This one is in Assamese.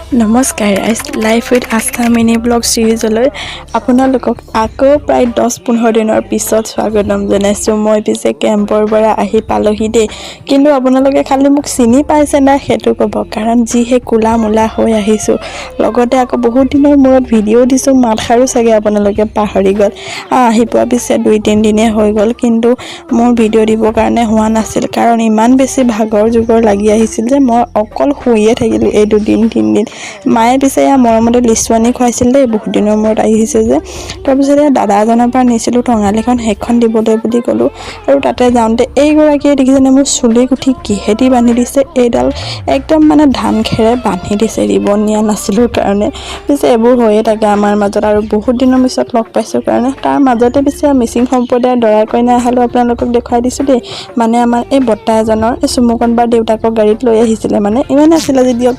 নমস্কাৰ লাইফ উইথ আস্থা মিনি ব্লগ চিৰিজলৈ আপোনালোকক আকৌ প্ৰায় 10-15 দিনৰ পিছত স্বাগতম জনাইছোঁ। মই পিছে কেম্পৰ পৰা আহি পালোহি দেই, কিন্তু আপোনালোকে খালি মোক চিনি পাইছে না সেইটো ক'ব, কাৰণ যিহে কোলা মোলা হৈ আহিছোঁ। লগতে আকৌ বহুত দিনৰ মূৰত ভিডিঅ' দিছোঁ, মাতষাৰো চাগে আপোনালোকে পাহৰি গ'ল। আহি পোৱা পিছে 2-3 দিনেই হৈ গ'ল, কিন্তু মোৰ ভিডিঅ' দিবৰ কাৰণে হোৱা নাছিল, কাৰণ ইমান বেছি ভাগৰ যুগৰ লাগি আহিছিল যে মই অকল শুইয়ে থাকিলোঁ এই 2-3 দিন। মায়ে পিছে এয়া মৰমতে লিচুৱানি খুৱাইছিল দেই, বহুত দিনৰ মূৰত আহিছে যে। তাৰপিছত দাদা এজনৰ পৰা নিছিলোঁ টঙালিখন, সেইখন দিবলৈ বুলি ক'লোঁ, আৰু তাতে যাওঁতে এইগৰাকীয়ে দেখিছেনে মোৰ চুলি কুঠি কিহেদি বান্ধি দিছে, এইডাল একদম মানে ধান খেৰে বান্ধি দিছে, ৰিবন নিয়া নাছিলোঁ কাৰণে। পিছে এইবোৰ হৈয়ে থাকে আমাৰ মাজত, আৰু বহুত দিনৰ পিছত লগ পাইছোঁ কাৰণে। তাৰ মাজতে পিছে মিচিং সম্প্ৰদায়ৰ দৰা কইনা আহালোঁ আপোনালোকক দেখুৱাই দিছোঁ দেই। মানে আমাৰ এই বৰ্তা এজনৰ এই চুমুকন বাৰ দেউতাকৰ গাড়ীত লৈ আহিছিলে, মানে ইমান আছিলে যে দিয়ক